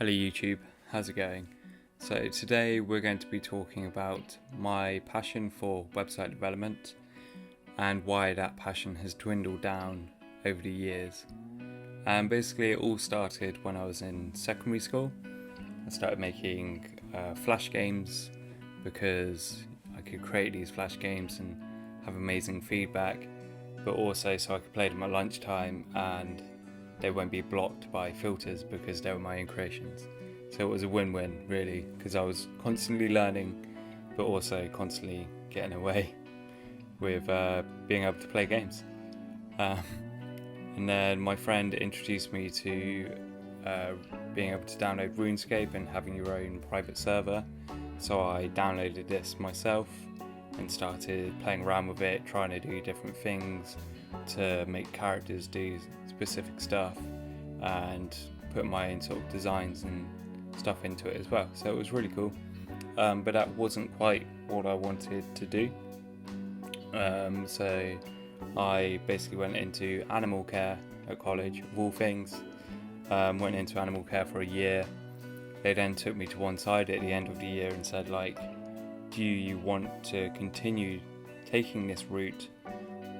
Hello YouTube, how's it going? So today we're going to be talking about my passion for website development and why that passion has dwindled down over the years. And basically it all started when I was in secondary school. I started making flash games because I could create these flash games and have amazing feedback, but also so I could play them at lunchtime and they won't be blocked by filters because they were my own creations. So it was a win-win really, because I was constantly learning but also constantly getting away with being able to play games. And then my friend introduced me to being able to download RuneScape and having your own private server. So I downloaded this myself and started playing around with it, trying to do different things to make characters do specific stuff and put my own sort of designs and stuff into it as well. So it was really cool, but that wasn't quite what I wanted to do. So I basically went into animal care at college, of all things. Went into animal care for a year. They then took me to one side at the end of the year and said, like, do you want to continue taking this route,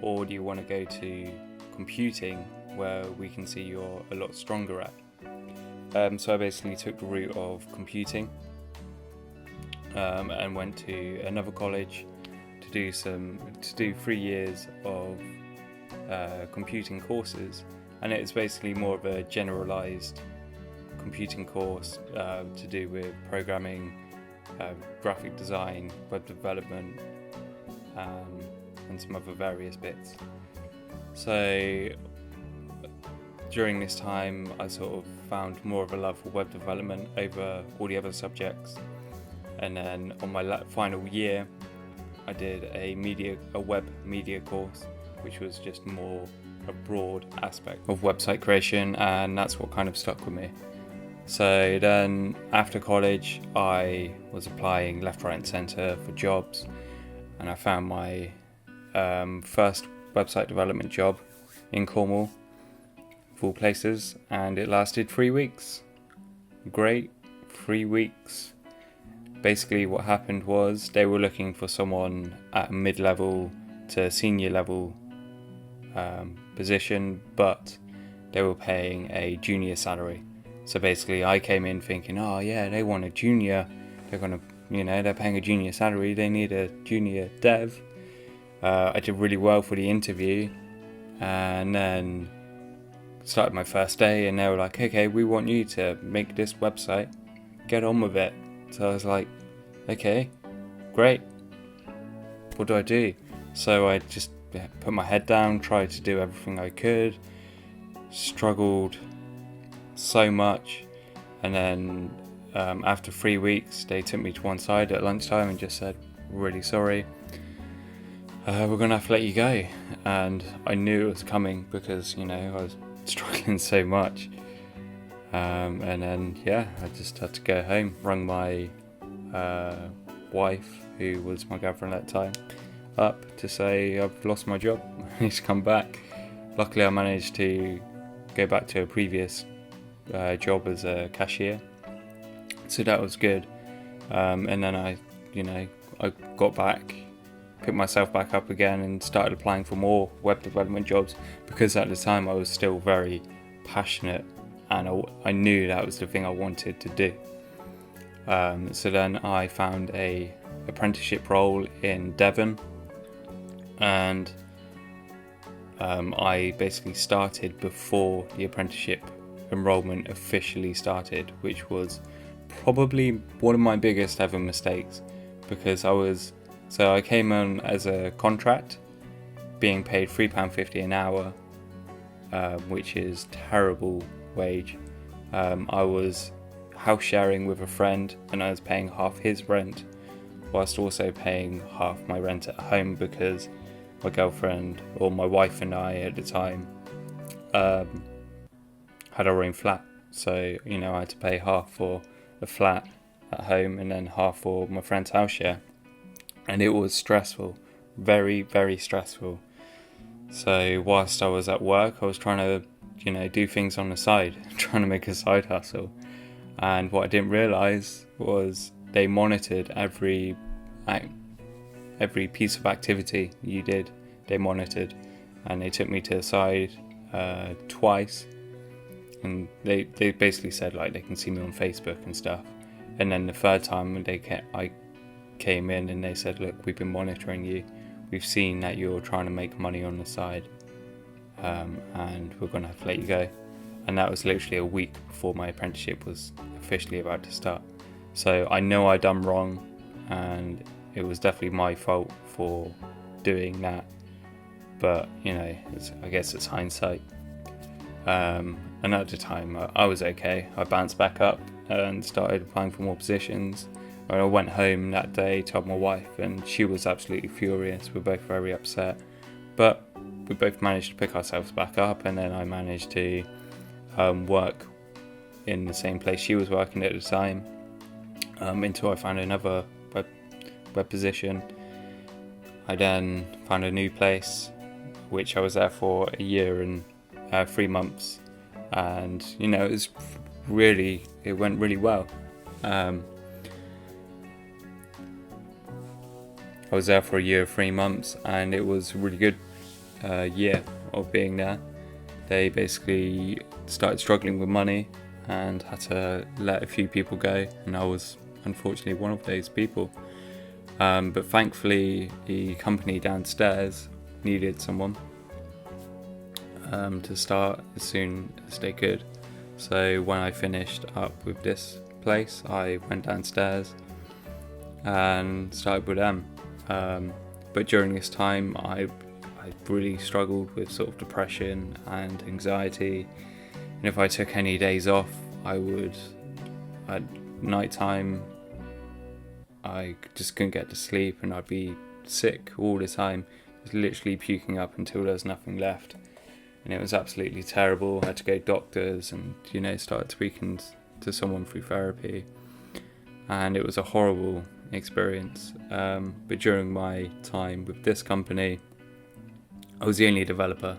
or do you want to go to computing where we can see you're a lot stronger at? So I basically took the route of computing and went to another college to do 3 years of computing courses, and it's basically more of a generalized computing course to do with programming, graphic design, web development, and some other various bits. So during this time I sort of found more of a love for web development over all the other subjects, and then on my final year I did a web media course, which was just more a broad aspect of website creation, and that's what kind of stuck with me. So then after college I was applying left, right and centre for jobs, and I found my first website development job in Cornwall, of all places, and it lasted 3 weeks. Great, 3 weeks. Basically what happened was they were looking for someone at a mid-level to senior level position, but they were paying a junior salary. So basically I came in thinking, oh yeah, they want a junior, they're paying a junior salary, they need a junior dev. I did really well for the interview, and then started my first day and they were like, okay, we want you to make this website, get on with it. So I was like, okay, great, what do I do? So I just put my head down, tried to do everything I could, struggled so much, and then after 3 weeks they took me to one side at lunchtime and just said, really sorry, we're gonna have to let you go. And I knew it was coming because I was struggling so much, and then I just had to go home. Rang my wife, who was my girlfriend at the time, up to say I've lost my job, I need to come back. Luckily I managed to go back to a previous job as a cashier, so that was good. And then I got back, picked myself back up again and started applying for more web development jobs, because at the time I was still very passionate and I knew that was the thing I wanted to do. So then I found a apprenticeship role in Devon, and I basically started before the apprenticeship enrollment officially started, which was probably one of my biggest ever mistakes, because I came on as a contract, being paid £3.50 an hour, which is terrible wage. I was house sharing with a friend and I was paying half his rent whilst also paying half my rent at home, because my girlfriend, or my wife and I at the time, had our own flat. So I had to pay half for a flat at home and then half for my friend's house share, and it was stressful, very, very stressful. So whilst I was at work I was trying to do things on the side, trying to make a side hustle, And what I didn't realise was they monitored every piece of activity you did. They monitored, and they took me to the side twice, and they basically said like they can see me on Facebook and stuff. And then the third time I came in, and they said, look, we've been monitoring you. We've seen that you're trying to make money on the side, and we're going to have to let you go. And that was literally a week before my apprenticeship was officially about to start. So I know I done wrong, and it was definitely my fault for doing that. But I guess it's hindsight. And at the time, I was okay. I bounced back up and started applying for more positions. I went home that day, told my wife, and she was absolutely furious. We're both very upset, but we both managed to pick ourselves back up. And then I managed to work in the same place she was working at the time, until I found another web position. I then found a new place, which I was there for a year and 3 months, and it went really well. I was there for a year, 3 months, and it was a really good year of being there. They basically started struggling with money and had to let a few people go, and I was unfortunately one of those people. But thankfully, the company downstairs needed someone to start as soon as they could. So when I finished up with this place, I went downstairs and started with them. But during this time, I really struggled with sort of depression and anxiety. And if I took any days off, at night time, I just couldn't get to sleep, and I'd be sick all the time, just literally puking up until there was nothing left. And it was absolutely terrible. I had to go to doctors and start speaking to someone through therapy, and it was a horrible experience. But during my time with this company, I was the only developer,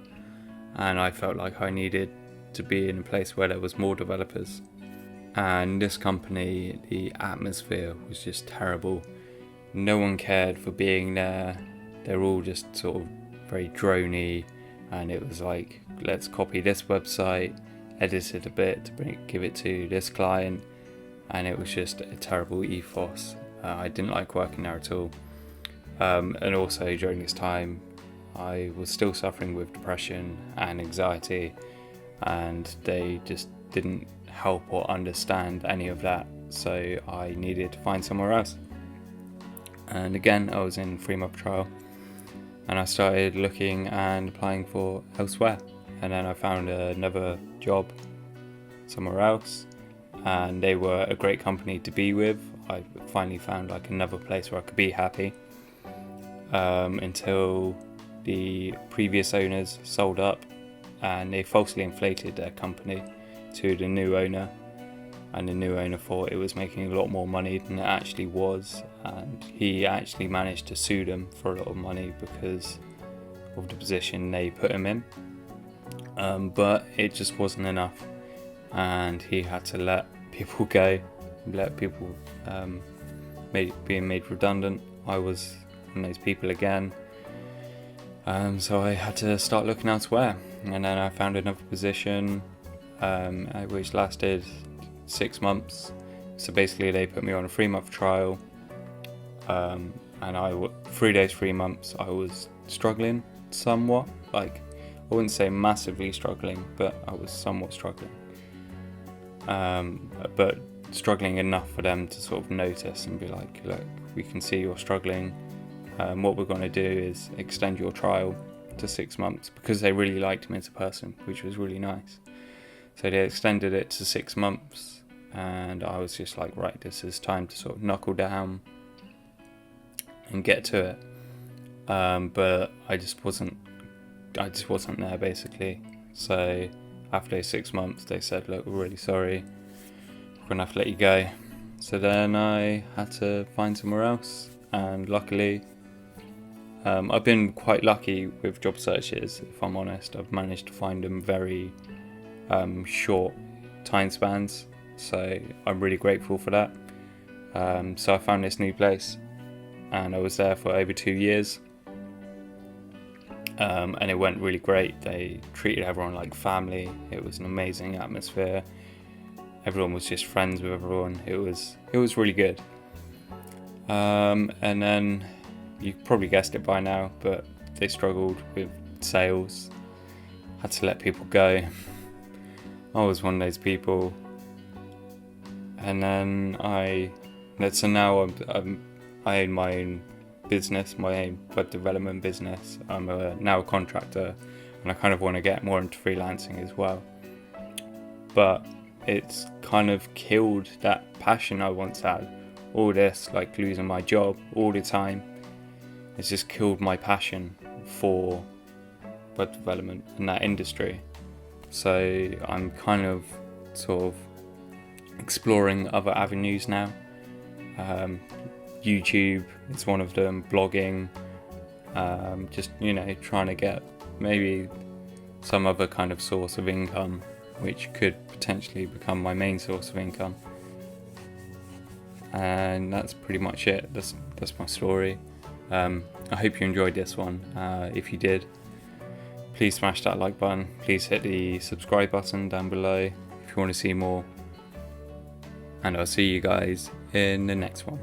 and I felt like I needed to be in a place where there was more developers. And this company, the atmosphere was just terrible. No one cared for being there. They're all just sort of very droney, and it was like, let's copy this website, edit it a bit to give it to this client, and it was just a terrible ethos. I didn't like working there at all. And also during this time, I was still suffering with depression and anxiety, and they just didn't help or understand any of that. So I needed to find somewhere else. And again, I was in 3-month trial, and I started looking and applying for elsewhere. And then I found another job somewhere else, and they were a great company to be with. I finally found like another place where I could be happy, until the previous owners sold up, and they falsely inflated their company to the new owner, and the new owner thought it was making a lot more money than it actually was, and he actually managed to sue them for a lot of money because of the position they put him in. But it just wasn't enough, and he had to let people go, let people being made redundant. I was one of those people again. So I had to start looking elsewhere, and then I found another position, which lasted 6 months. So basically they put me on a 3-month trial, and 3 days, 3 months, I was struggling somewhat. Like, I wouldn't say massively struggling, but I was somewhat struggling. But struggling enough for them to sort of notice and be like, look, we can see you're struggling. What we're going to do is extend your trial to 6 months, because they really liked me as a person, which was really nice. So they extended it to 6 months, and I was just like, right, this is time to sort of knuckle down and get to it. But I just wasn't there basically. So after those 6 months, they said, look, we're really sorry, we're gonna have to let you go. So then I had to find somewhere else, and luckily, I've been quite lucky with job searches, if I'm honest. I've managed to find them very short time spans. so I'm really grateful for that. So I found this new place, and I was there for over 2 years, and it went really great. They treated everyone like family. It was an amazing atmosphere. Everyone was just friends with everyone. It was really good. And then you probably guessed it by now, but they struggled with sales. Had to let people go. I was one of those people. And then so now I own my own business, my own web development business. I'm now a contractor, and I kind of want to get more into freelancing as well. But it's kind of killed that passion I once had. All this, like losing my job all the time, it's just killed my passion for web development in that industry. So I'm kind of sort of exploring other avenues now. YouTube is one of them, blogging, just trying to get maybe some other kind of source of income, which could potentially become my main source of income. And that's pretty much it. That's my story. I hope you enjoyed this one. If you did, please smash that like button. Please hit the subscribe button down below if you want to see more. And I'll see you guys in the next one.